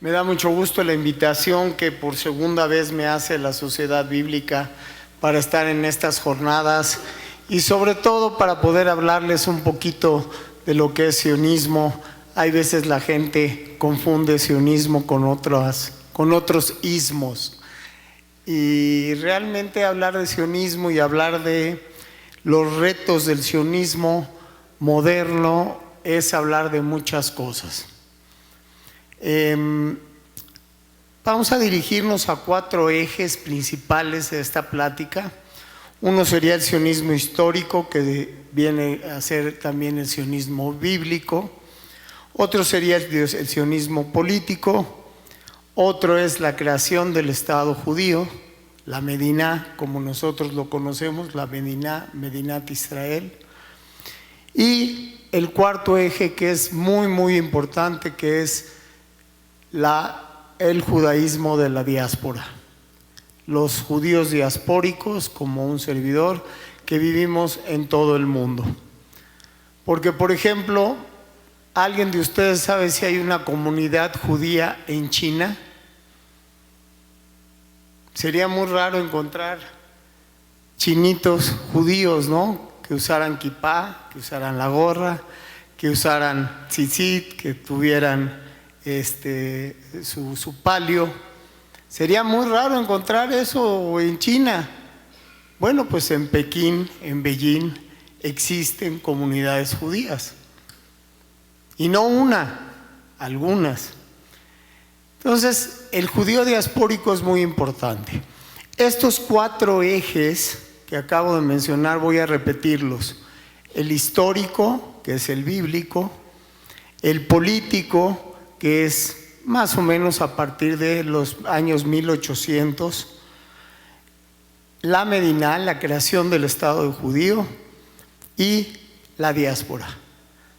Me da mucho gusto la invitación que por segunda vez me hace la Sociedad Bíblica para estar en estas jornadas y sobre todo para poder hablarles un poquito de lo que es sionismo. Hay veces la gente confunde sionismo con otros ismos, y realmente hablar de sionismo y hablar de los retos del sionismo moderno es hablar de muchas cosas. Vamos a dirigirnos a 4 ejes principales de esta plática. Uno sería el sionismo histórico, que viene a ser también el sionismo bíblico. Otro sería el sionismo político. Otro es la creación del Estado judío, la Mediná, como nosotros lo conocemos, la Mediná, Medinat Israel. Y el cuarto eje, que es muy importante, que es el judaísmo de la diáspora. Los judíos diaspóricos, como un servidor, que vivimos en todo el mundo. Porque, por ejemplo, ¿alguien de ustedes sabe si hay una comunidad judía en China? Sería muy raro encontrar chinitos judíos, ¿no? Que usaran kipá, que usaran la gorra, que usaran tzitzit, que tuvieran su palio. Sería muy raro encontrar eso en China. Bueno, pues en Pekín, en Beijing, existen comunidades judías. Y no una, algunas. Entonces, el judío diaspórico es muy importante. Estos 4 ejes que acabo de mencionar, voy a repetirlos. El histórico, que es el bíblico. El político, que es más o menos a partir de los años 1800. La Mediná, la creación del Estado judío. Y la diáspora.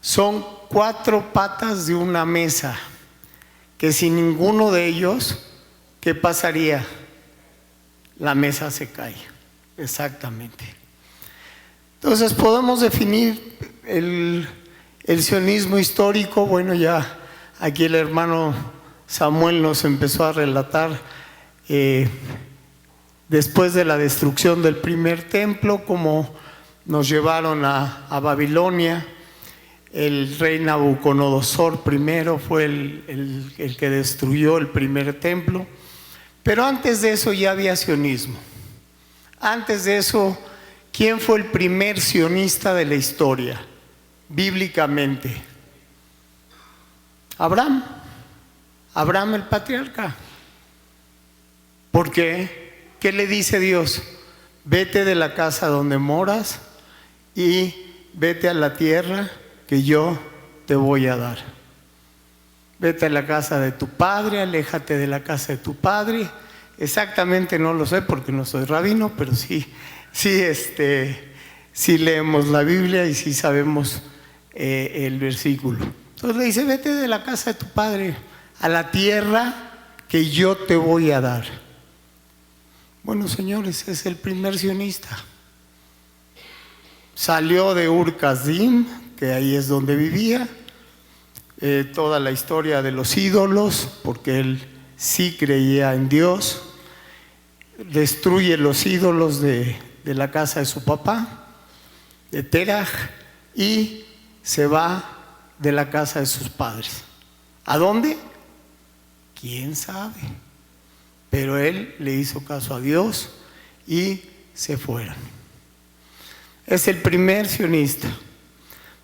Son 4 patas de una mesa, que sin ninguno de ellos, ¿qué pasaría? La mesa se cae, exactamente. Entonces podemos definir el sionismo histórico. Bueno, ya aquí el hermano Samuel nos empezó a relatar después de la destrucción del primer templo, cómo nos llevaron a Babilonia. El rey Nabucodonosor primero fue el que destruyó el primer templo. Pero antes de eso ya había sionismo. Antes de eso, ¿quién fue el primer sionista de la historia, bíblicamente? Abraham. Abraham el patriarca. ¿Por qué? ¿Qué le dice Dios? Vete de la casa donde moras y vete a la tierra que yo te voy a dar. Vete a la casa de tu padre, aléjate de la casa de tu padre. Exactamente no lo sé porque no soy rabino, pero sí leemos la Biblia y sí sabemos el versículo. Entonces le dice, vete de la casa de tu padre a la tierra que yo te voy a dar. Bueno, señores, es el primer sionista. Salió de Ur Kasdim, que ahí es donde vivía. Toda la historia de los ídolos, porque él sí creía en Dios. Destruye los ídolos de la casa de su papá, de Teraj, y se va de la casa de sus padres. ¿A dónde? ¿Quién sabe? Pero él le hizo caso a Dios y se fueron. Es el primer sionista.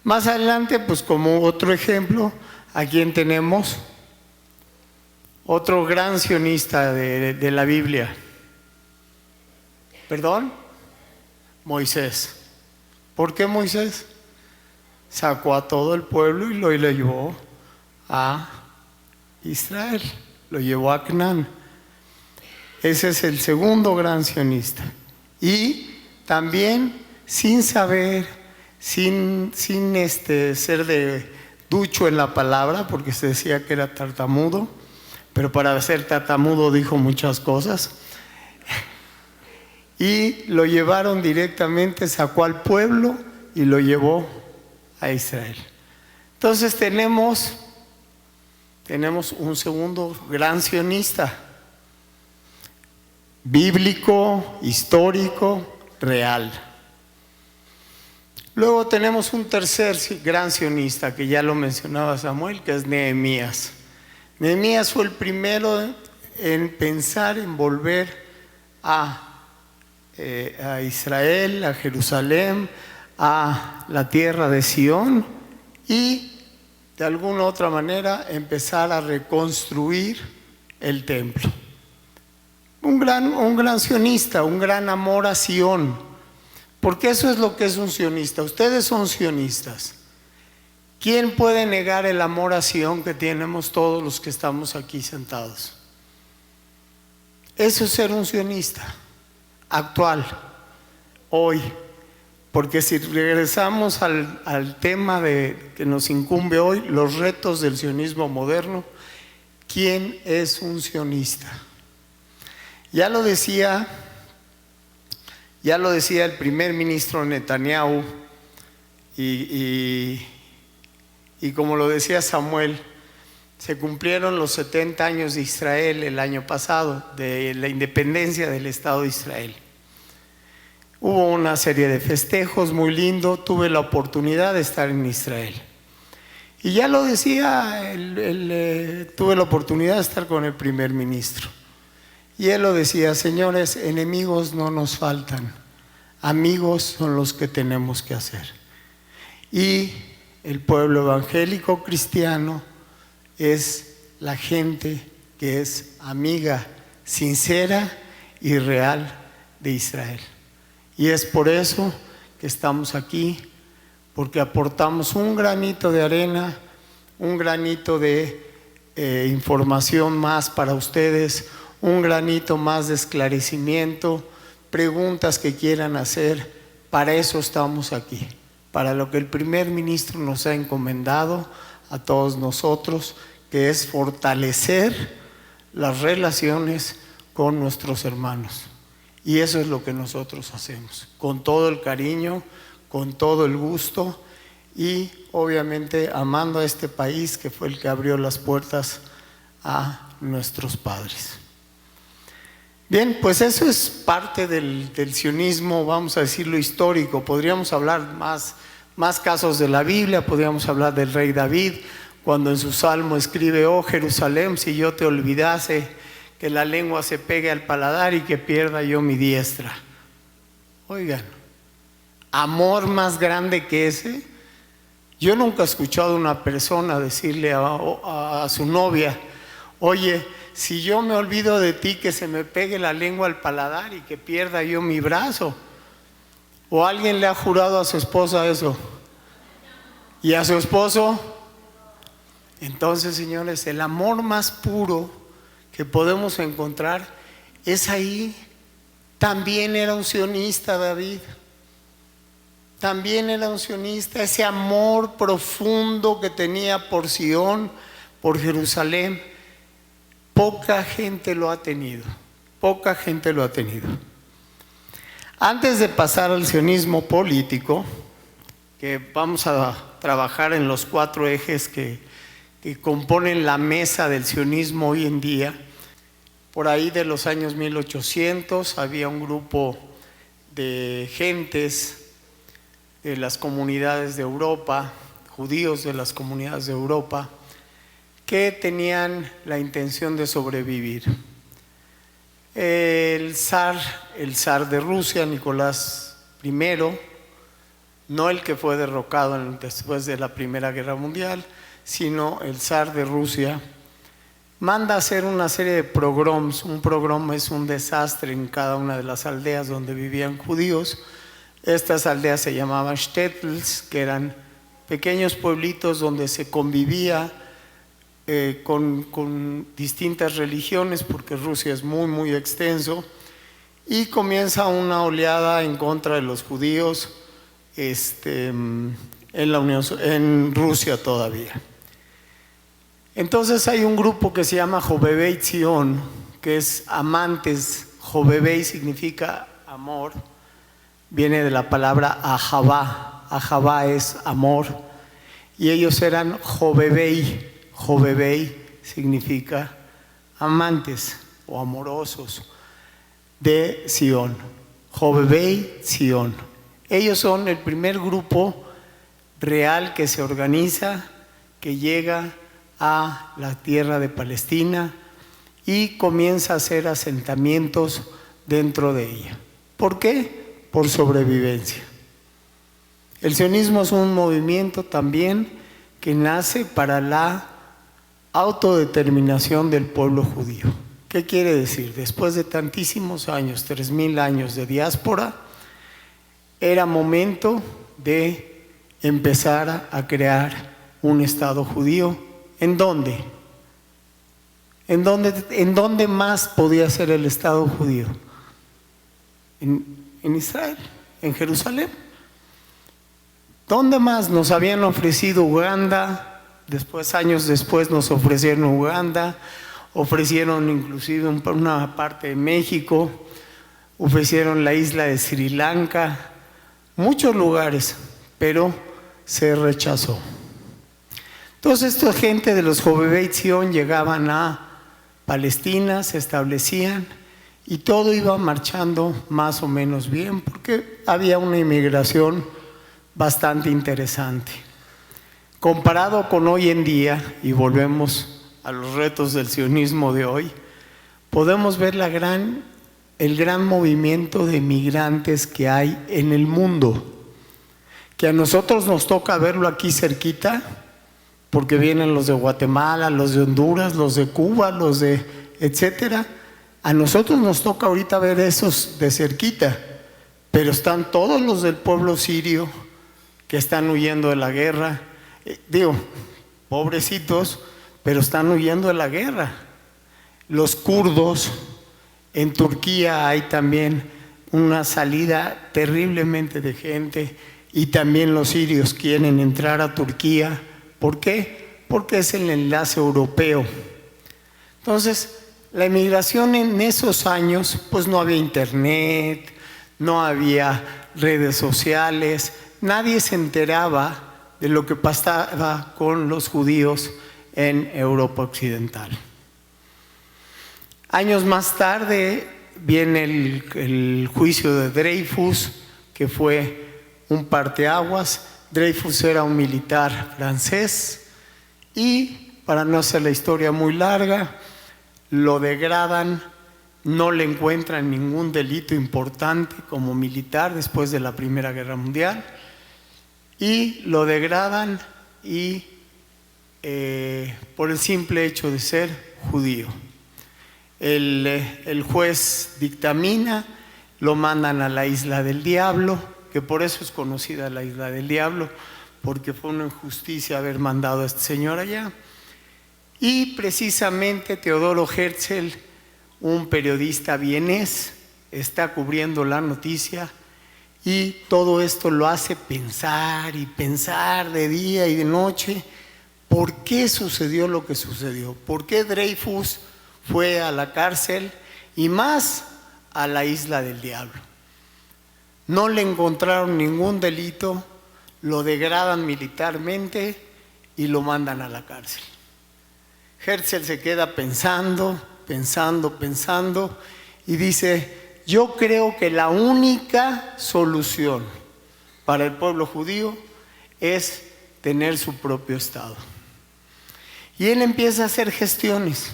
Más adelante, pues como otro ejemplo, ¿a quién tenemos? Otro gran sionista de la Biblia. ¿Perdón? Moisés. ¿Por qué Moisés? Sacó a todo el pueblo y lo llevó a Israel, lo llevó a Canaán. Ese es el segundo gran sionista. Y también sin saber, sin ser de ducho en la palabra, porque se decía que era tartamudo, pero para ser tartamudo dijo muchas cosas. Y lo llevaron directamente, sacó al pueblo y lo llevó a Israel. Entonces tenemos tenemos un segundo gran sionista, bíblico, histórico, real. Luego tenemos un tercer gran sionista, que ya lo mencionaba Samuel, que es Nehemías. Nehemías fue el primero en pensar en volver a Israel, a Jerusalén, a la tierra de Sión y de alguna otra manera empezar a reconstruir el templo. Un gran sionista, un gran amor a Sión, porque eso es lo que es un sionista. Ustedes son sionistas. ¿Quién puede negar el amor a Sión que tenemos todos los que estamos aquí sentados? Eso es ser un sionista actual, hoy. Porque si regresamos al tema que nos incumbe hoy, los retos del sionismo moderno, ¿quién es un sionista? Ya lo decía el primer ministro Netanyahu y como lo decía Samuel, se cumplieron los 70 años de Israel el año pasado, de la independencia del Estado de Israel. Hubo una serie de festejos muy lindo, tuve la oportunidad de estar en Israel. Y ya lo decía, tuve la oportunidad de estar con el primer ministro. Y él lo decía: señores, enemigos no nos faltan, amigos son los que tenemos que hacer. Y el pueblo evangélico cristiano es la gente que es amiga, sincera y real de Israel. Y es por eso que estamos aquí, porque aportamos un granito de arena, un granito de información más para ustedes, un granito más de esclarecimiento, preguntas que quieran hacer. Para eso estamos aquí, para lo que el primer ministro nos ha encomendado a todos nosotros, que es fortalecer las relaciones con nuestros hermanos. Y eso es lo que nosotros hacemos, con todo el cariño, con todo el gusto y obviamente amando a este país que fue el que abrió las puertas a nuestros padres. Bien, pues eso es parte del sionismo, vamos a decirlo, histórico. Podríamos hablar más casos de la Biblia, podríamos hablar del rey David, cuando en su salmo escribe: oh Jerusalén, si yo te olvidase, que la lengua se pegue al paladar y que pierda yo mi diestra. Oigan, amor más grande que ese. Yo nunca he escuchado a una persona decirle a su novia: oye, si yo me olvido de ti, que se me pegue la lengua al paladar y que pierda yo mi brazo. ¿O alguien le ha jurado a su esposa eso? ¿Y a su esposo? Entonces, señores, el amor más puro que podemos encontrar es ahí. También era un sionista David, también era un sionista. Ese amor profundo que tenía por Sión, por Jerusalén, poca gente lo ha tenido, poca gente lo ha tenido. Antes de pasar al sionismo político, que vamos a trabajar en los 4 ejes que componen la mesa del sionismo hoy en día. Por ahí de los años 1800 había un grupo de gentes de las comunidades de Europa, judíos de las comunidades de Europa, que tenían la intención de sobrevivir. El zar de Rusia, Nicolás I, no el que fue derrocado después de la Primera Guerra Mundial, sino el zar de Rusia, manda a hacer una serie de pogroms. Un pogrom es un desastre en cada una de las aldeas donde vivían judíos. Estas aldeas se llamaban shtetls, que eran pequeños pueblitos donde se convivía con distintas religiones, porque Rusia es muy, muy extenso, y comienza una oleada en contra de los judíos en Rusia todavía. Entonces hay un grupo que se llama Jovevei Zion, que es amantes. Jovevei significa amor, viene de la palabra Ahavá. Ahavá es amor, y ellos eran Jovevei significa amantes o amorosos de Sión, Jovevei Sión. Ellos son el primer grupo real que se organiza, que llega a la tierra de Palestina y comienza a hacer asentamientos dentro de ella. ¿Por qué? Por sobrevivencia. El sionismo es un movimiento también que nace para la autodeterminación del pueblo judío. ¿Qué quiere decir? Después de tantísimos años, 3000 años de diáspora, era momento de empezar a crear un Estado judío. ¿En dónde? ¿En dónde más podía ser el Estado judío? En Israel, en Jerusalén. ¿Dónde más? Nos habían ofrecido Uganda, después, años después nos ofrecieron Uganda, ofrecieron inclusive una parte de México, ofrecieron la isla de Sri Lanka, muchos lugares, pero se rechazó. Entonces esta gente de los Jovevei Zion llegaban a Palestina, se establecían y todo iba marchando más o menos bien porque había una inmigración bastante interesante. Comparado con hoy en día, y volvemos a los retos del sionismo de hoy, podemos ver el gran movimiento de migrantes que hay en el mundo, que a nosotros nos toca verlo aquí cerquita, porque vienen los de Guatemala, los de Honduras, los de Cuba, los de etcétera. A nosotros nos toca ahorita ver esos de cerquita, pero están todos los del pueblo sirio que están huyendo de la guerra. Pobrecitos, pero están huyendo de la guerra. Los kurdos, en Turquía hay también una salida terriblemente de gente y también los sirios quieren entrar a Turquía. ¿Por qué? Porque es el enlace europeo. Entonces, la inmigración en esos años, pues no había internet, no había redes sociales, nadie se enteraba de lo que pasaba con los judíos en Europa Occidental. Años más tarde viene el juicio de Dreyfus, que fue un parteaguas. Dreyfus era un militar francés y, para no hacer la historia muy larga, lo degradan, no le encuentran ningún delito importante como militar después de la Primera Guerra Mundial y lo degradan y por el simple hecho de ser judío. El juez dictamina, lo mandan a la Isla del Diablo, que por eso es conocida la Isla del Diablo, porque fue una injusticia haber mandado a este señor allá. Y precisamente Teodoro Herzl, un periodista vienés, está cubriendo la noticia y todo esto lo hace pensar y pensar de día y de noche. ¿Por qué sucedió lo que sucedió? ¿Por qué Dreyfus fue a la cárcel y más a la Isla del Diablo? No le encontraron ningún delito, lo degradan militarmente y lo mandan a la cárcel. Herzl se queda pensando y dice: yo creo que la única solución para el pueblo judío es tener su propio Estado. Y él empieza a hacer gestiones,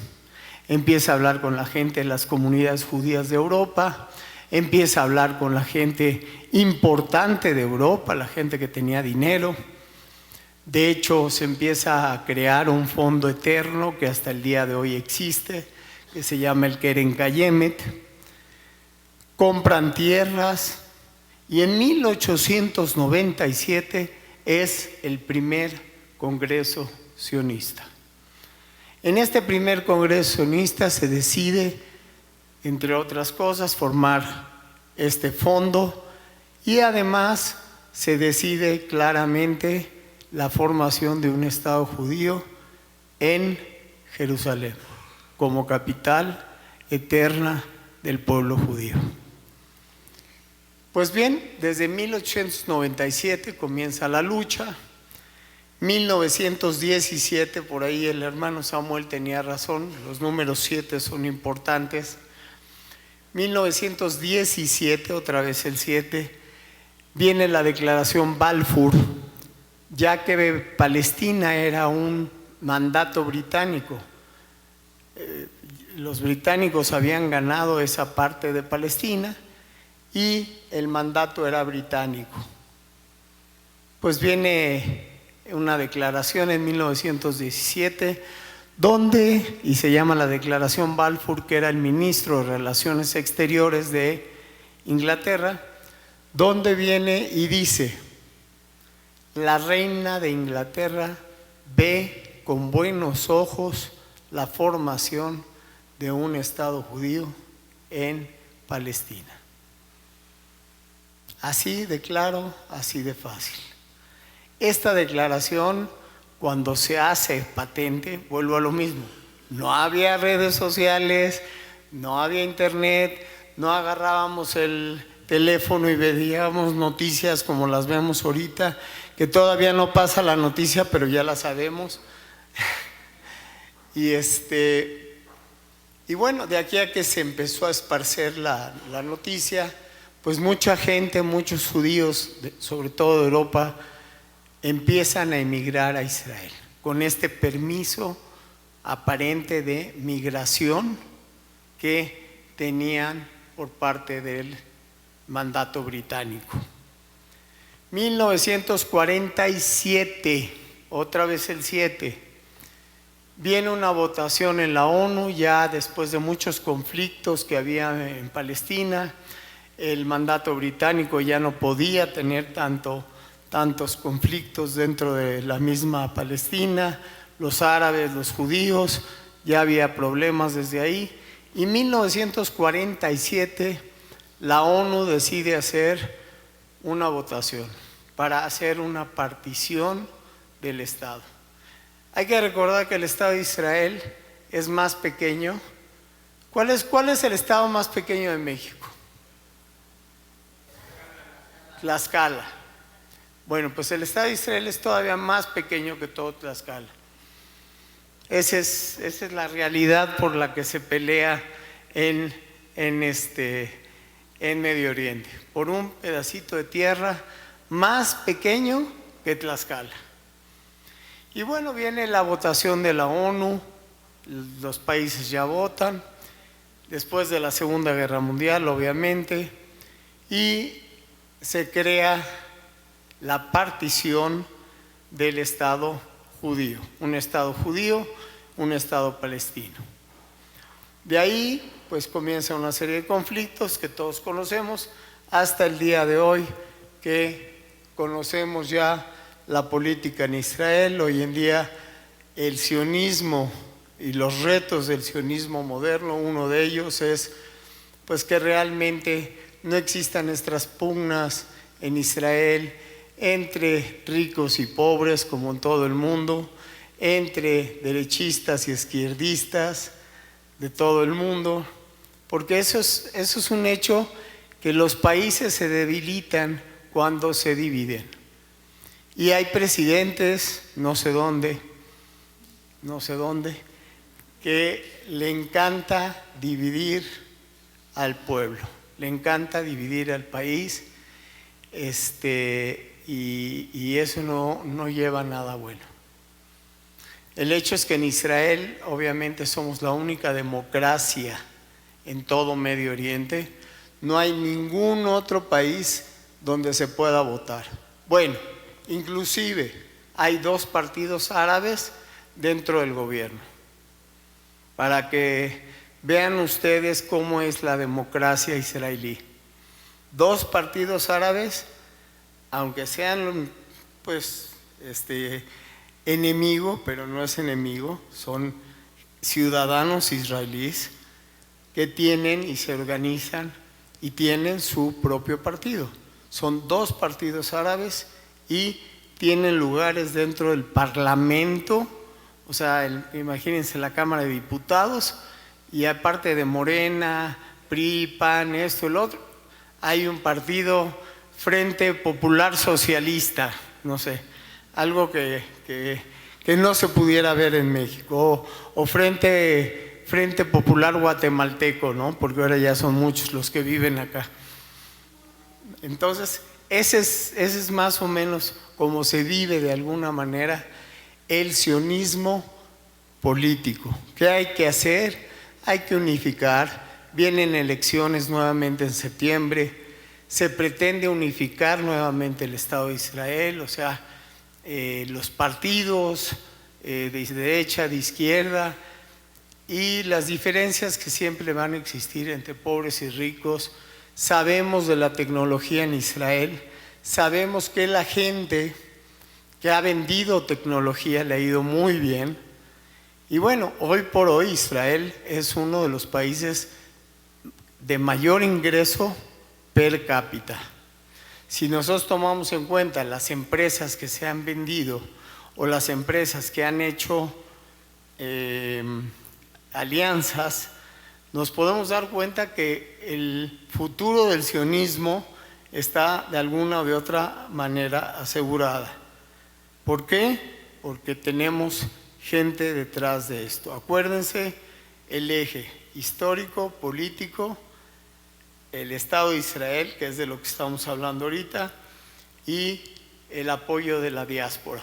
empieza a hablar con la gente de las comunidades judías de Europa, empieza a hablar con la gente importante de Europa, la gente que tenía dinero. De hecho, se empieza a crear un fondo eterno que hasta el día de hoy existe, que se llama el Keren Kayemet. Compran tierras y en 1897 es el primer congreso sionista. En este primer congreso sionista se decide, entre otras cosas, formar este fondo y además se decide claramente la formación de un Estado judío en Jerusalén como capital eterna del pueblo judío. Pues bien, desde 1897 comienza la lucha 1917, por ahí el hermano Samuel tenía razón, los números 7 son importantes. 1917, otra vez el 7, viene la declaración Balfour, ya que Palestina era un mandato británico. Los británicos habían ganado esa parte de Palestina y el mandato era británico. Pues viene una declaración en 1917 donde, y se llama la Declaración Balfour, que era el ministro de Relaciones Exteriores de Inglaterra, donde viene y dice: la reina de Inglaterra ve con buenos ojos la formación de un Estado judío en Palestina. Así de claro, así de fácil. Esta declaración, cuando se hace patente, vuelvo a lo mismo, no había redes sociales, no había internet, no agarrábamos el teléfono y veíamos noticias como las vemos ahorita, que todavía no pasa la noticia, pero ya la sabemos. Y bueno, de aquí a que se empezó a esparcer la noticia, pues mucha gente, muchos judíos, sobre todo de Europa, empiezan a emigrar a Israel con este permiso aparente de migración que tenían por parte del mandato británico. 1947, otra vez el 7, viene una votación en la ONU, ya después de muchos conflictos que había en Palestina. El mandato británico ya no podía tener tantos conflictos dentro de la misma Palestina, los árabes, los judíos, ya había problemas desde ahí. Y en 1947 la ONU decide hacer una votación para hacer una partición del Estado. Hay que recordar que el Estado de Israel es más pequeño. ¿Cuál es el estado más pequeño de México? Tlaxcala. Bueno, pues el Estado de Israel es todavía más pequeño que todo Tlaxcala. Esa es la realidad por la que se pelea en Medio Oriente, por un pedacito de tierra más pequeño que Tlaxcala. Y bueno, viene la votación de la ONU, los países ya votan, después de la Segunda Guerra Mundial, obviamente, y se crea la partición del Estado judío, un Estado palestino. De ahí, pues comienza una serie de conflictos que todos conocemos, hasta el día de hoy, que conocemos ya la política en Israel. Hoy en día el sionismo y los retos del sionismo moderno, uno de ellos es pues que realmente no existan estas pugnas en Israel entre ricos y pobres como en todo el mundo, entre derechistas y izquierdistas de todo el mundo, porque eso es un hecho, que los países se debilitan cuando se dividen. Y hay presidentes, no sé dónde, que le encanta dividir al pueblo, le encanta dividir al país, y eso no lleva a nada bueno. El hecho es que en Israel, obviamente, somos la única democracia en todo Medio Oriente. No hay ningún otro país donde se pueda votar. Bueno, inclusive hay 2 partidos árabes dentro del gobierno, para que vean ustedes cómo es la democracia israelí. 2 partidos árabes, aunque sean pues enemigo, pero no es enemigo, son ciudadanos israelíes que tienen y se organizan y tienen su propio partido. Son 2 partidos árabes y tienen lugares dentro del Parlamento, o sea, imagínense la Cámara de Diputados, y aparte de Morena, PRI, PAN, esto, el otro, hay un partido, Frente Popular Socialista, no sé, algo que no se pudiera ver en México, o Frente Popular Guatemalteco, ¿no? Porque ahora ya son muchos los que viven acá. Entonces, ese es más o menos como se vive de alguna manera el sionismo político. ¿Qué hay que hacer? Hay que unificar. Vienen elecciones nuevamente en septiembre. Se pretende unificar nuevamente el Estado de Israel, o sea, los partidos de derecha, de izquierda, y las diferencias que siempre van a existir entre pobres y ricos. Sabemos de la tecnología en Israel, sabemos que la gente que ha vendido tecnología le ha ido muy bien. Y bueno, hoy por hoy Israel es uno de los países de mayor ingreso per cápita. Si nosotros tomamos en cuenta las empresas que se han vendido o las empresas que han hecho alianzas, nos podemos dar cuenta que el futuro del sionismo está de alguna o de otra manera asegurada. ¿Por qué? Porque tenemos gente detrás de esto. Acuérdense, el eje histórico, político, el Estado de Israel, que es de lo que estamos hablando ahorita, y el apoyo de la diáspora.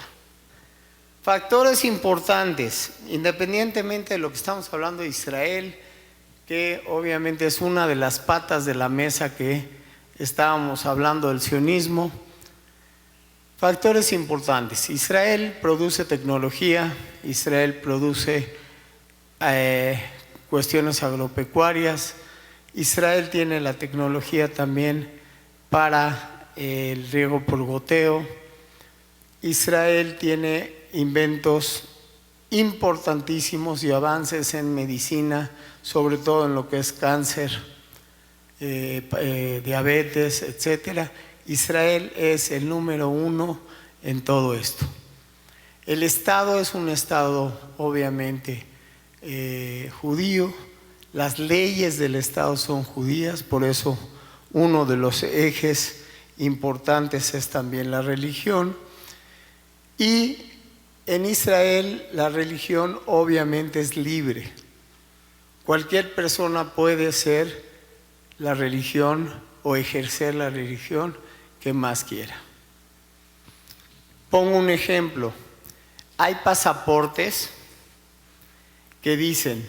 Factores importantes, independientemente de lo que estamos hablando de Israel, que obviamente es una de las patas de la mesa que estábamos hablando del sionismo. Factores importantes: Israel produce tecnología, Israel produce cuestiones agropecuarias, Israel tiene la tecnología también para el riego por goteo, Israel tiene inventos importantísimos y avances en medicina, sobre todo en lo que es cáncer, diabetes, etcétera. Israel es el número uno en todo esto. El Estado es un Estado obviamente judío, las leyes del Estado son judías, por eso uno de los ejes importantes es también la religión. Y en Israel la religión obviamente es libre. Cualquier persona puede ser la religión o ejercer la religión que más quiera. Pongo un ejemplo. Hay pasaportes que dicen,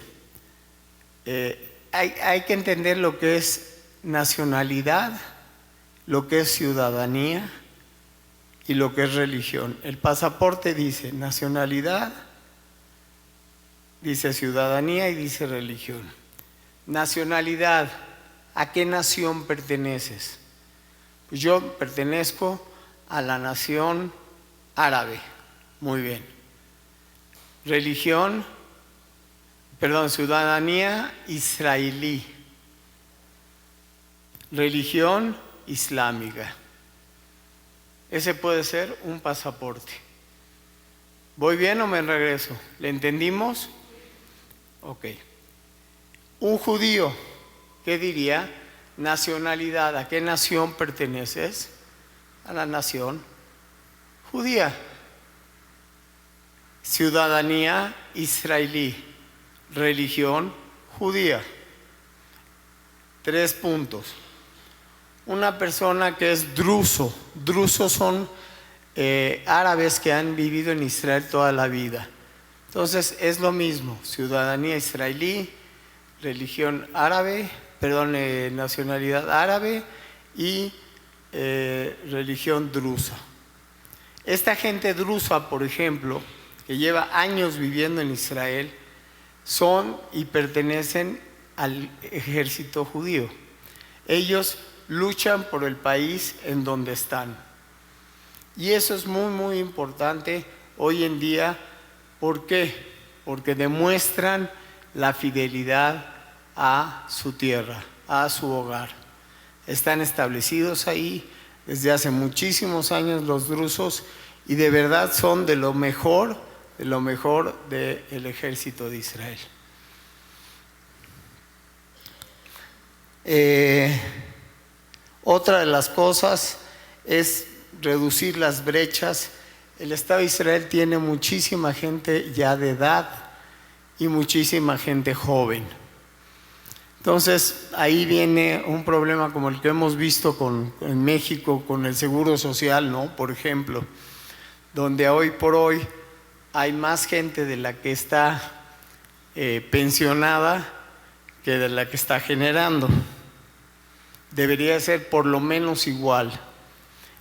hay que entender lo que es nacionalidad, lo que es ciudadanía y lo que es religión. El pasaporte dice nacionalidad, dice ciudadanía y dice religión. Nacionalidad, ¿a qué nación perteneces? Pues yo pertenezco a la nación árabe. Muy bien. Religión, ciudadanía israelí. Religión islámica. Ese puede ser un pasaporte. ¿Voy bien o me regreso? ¿Le entendimos? Ok. Un judío, ¿qué diría? Nacionalidad, ¿a qué nación perteneces? A la nación judía. Ciudadanía israelí, religión judía. 3 puntos. Una persona que es druso, drusos son árabes que han vivido en Israel toda la vida. Entonces es lo mismo, ciudadanía israelí, religión árabe, nacionalidad árabe y religión drusa. Esta gente drusa, por ejemplo, que lleva años viviendo en Israel, son y pertenecen al ejército judío. Ellos luchan por el país en donde están. Y eso es muy, muy importante hoy en día. ¿Por qué? Porque demuestran la fidelidad a su tierra, a su hogar. Están establecidos ahí desde hace muchísimos años los drusos y de verdad son de lo mejor del ejército de Israel. Otra de las cosas es reducir las brechas el Estado de Israel tiene muchísima gente ya de edad y muchísima gente joven. Entonces, ahí viene un problema como el que hemos visto en México con el Seguro Social, ¿no? Por ejemplo, donde hoy por hoy hay más gente de la que está pensionada que de la que está generando. Debería ser por lo menos igual.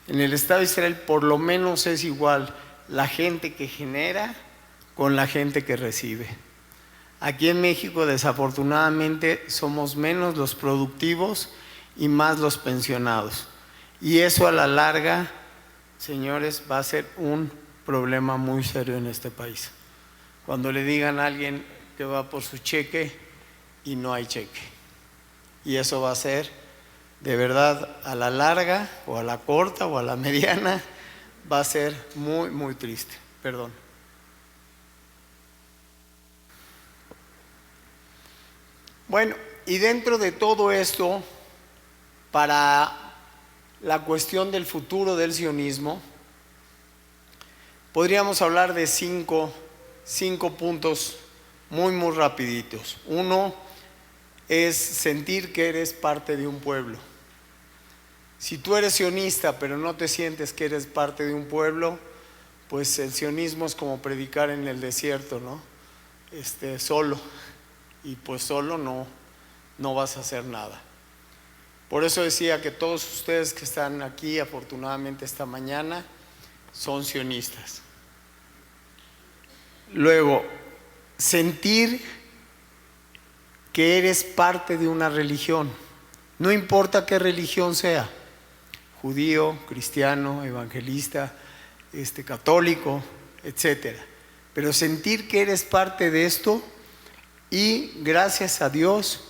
En el Estado de Israel por lo menos es igual la gente que genera con la gente que recibe. Aquí en México desafortunadamente somos menos los productivos y más los pensionados. Y eso a la larga, señores, va a ser un problema muy serio en este país. Cuando le digan a alguien que va por su cheque y no hay cheque. Y eso va a ser, de verdad, a la larga o a la corta o a la mediana, va a ser muy, muy triste. Perdón. Bueno, y dentro de todo esto, para la cuestión del futuro del sionismo, podríamos hablar de cinco puntos muy, muy rapiditos. Uno es sentir que eres parte de un pueblo. Si tú eres sionista pero no te sientes que eres parte de un pueblo, pues el sionismo es como predicar en el desierto, ¿no? Solo. Y pues solo no vas a hacer nada. Por eso decía que todos ustedes que están aquí, afortunadamente esta mañana, son sionistas. Luego, sentir que eres parte de una religión, no importa qué religión sea, judío, cristiano, evangelista, católico, etcétera. Pero sentir que eres parte de esto y gracias a Dios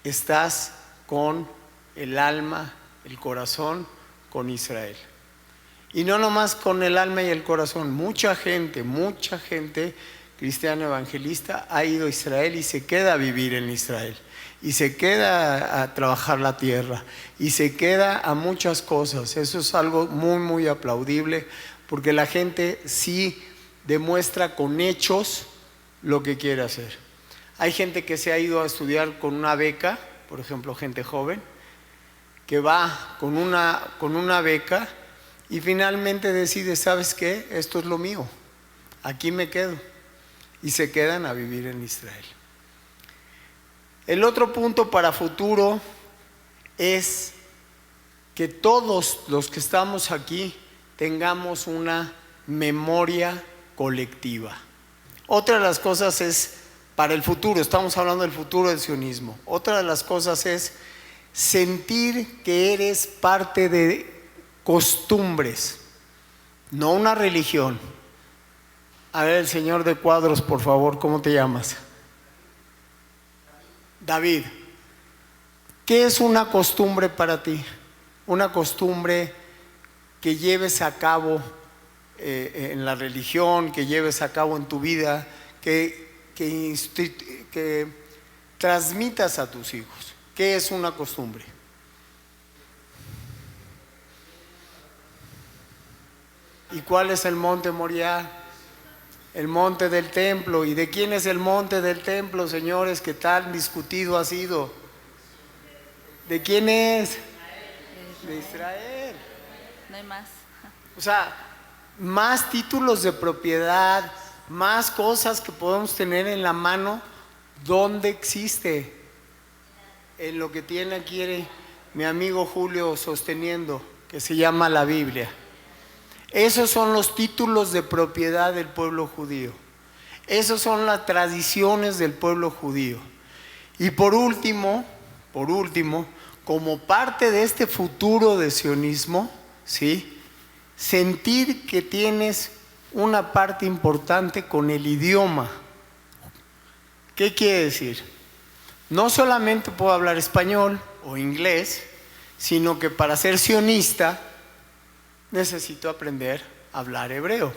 estás con el alma, el corazón, con Israel. Y no nomás con el alma y el corazón, mucha gente cristiana evangelista ha ido a Israel y se queda a vivir en Israel. Y se queda a trabajar la tierra. Y se queda a muchas cosas. Eso es algo muy, muy aplaudible, porque la gente sí demuestra con hechos lo que quiere hacer. Hay gente que se ha ido a estudiar con una beca, por ejemplo, gente joven, que va con una beca y finalmente decide, ¿sabes qué? Esto es lo mío, aquí me quedo. Y se quedan a vivir en Israel. El otro punto para futuro es que todos los que estamos aquí tengamos una memoria colectiva. Otra de las cosas es para el futuro, estamos hablando del futuro del sionismo. Otra de las cosas es sentir que eres parte de costumbres, no una religión. A ver, el señor de cuadros, por favor, ¿cómo te llamas? David. ¿Qué es una costumbre para ti? Una costumbre que lleves a cabo en la religión, que lleves a cabo en tu vida, que transmitas a tus hijos. ¿Qué es una costumbre? ¿Y cuál es el monte Moriah? El monte del templo. ¿Y de quién es el monte del templo, señores? ¿Qué tan discutido ha sido? ¿De quién es? De Israel. No hay más. O sea, más títulos de propiedad, más cosas que podemos tener en la mano. ¿Dónde existe? En lo que tiene aquí mi amigo Julio sosteniendo, que se llama la Biblia. Esos son los títulos de propiedad del pueblo judío. Esas son las tradiciones del pueblo judío. Y por último, como parte de este futuro de sionismo, ¿sí? Sentir que tienes una parte importante con el idioma. ¿Qué quiere decir? No solamente puedo hablar español o inglés, sino que para ser sionista necesito aprender a hablar hebreo.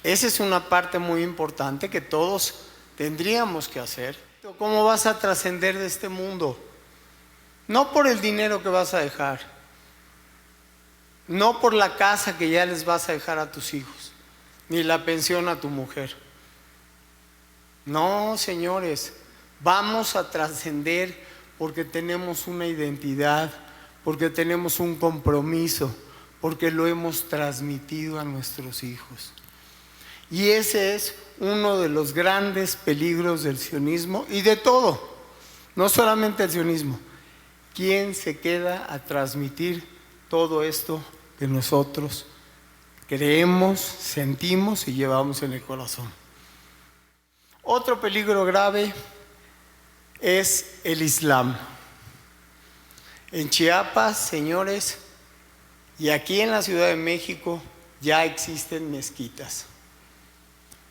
Esa es una parte muy importante que todos tendríamos que hacer. ¿Cómo vas a trascender de este mundo? No por el dinero que vas a dejar, no por la casa que ya les vas a dejar a tus hijos, ni la pensión a tu mujer. No, señores, vamos a trascender porque tenemos una identidad, porque tenemos un compromiso, porque lo hemos transmitido a nuestros hijos. Y ese es uno de los grandes peligros del sionismo y de todo, no solamente el sionismo. ¿Quién se queda a transmitir todo esto que nosotros creemos, sentimos y llevamos en el corazón? Otro peligro grave es el Islam. En Chiapas, señores, y aquí en la Ciudad de México ya existen mezquitas.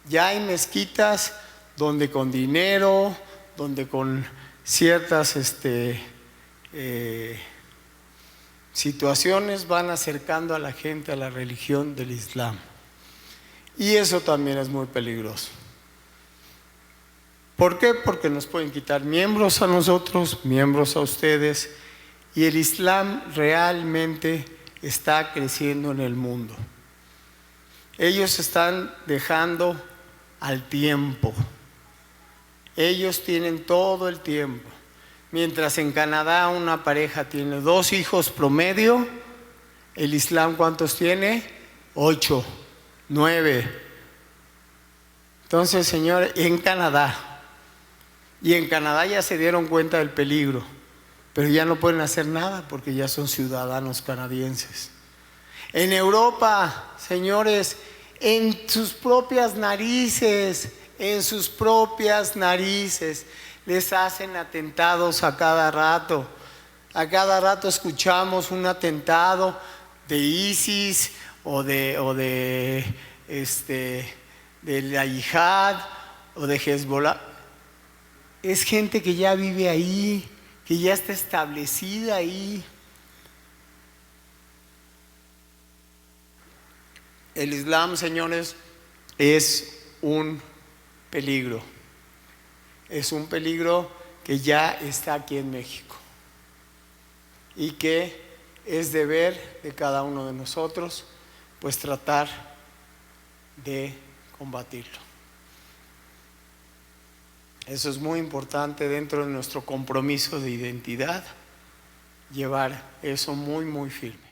Ya hay mezquitas donde con dinero, donde con ciertas situaciones van acercando a la gente a la religión del Islam. Y eso también es muy peligroso. ¿Por qué? Porque nos pueden quitar miembros a nosotros, miembros a ustedes, y el Islam realmente está creciendo en el mundo. Ellos están dejando al tiempo. Ellos tienen todo el tiempo. Mientras en Canadá una pareja tiene 2 hijos promedio, el Islam ¿cuántos tiene? 8, 9. Entonces, señores, en Canadá. Y en Canadá ya se dieron cuenta del peligro, pero ya no pueden hacer nada porque ya son ciudadanos canadienses. En Europa, señores, en sus propias narices, les hacen atentados a cada rato. A cada rato escuchamos un atentado de ISIS o de la Yihad o de Hezbollah. Es gente que ya vive ahí, que ya está establecida ahí. El Islam, señores, es un peligro. Es un peligro que ya está aquí en México y que es deber de cada uno de nosotros, pues tratar de combatirlo. Eso es muy importante dentro de nuestro compromiso de identidad, llevar eso muy, muy firme.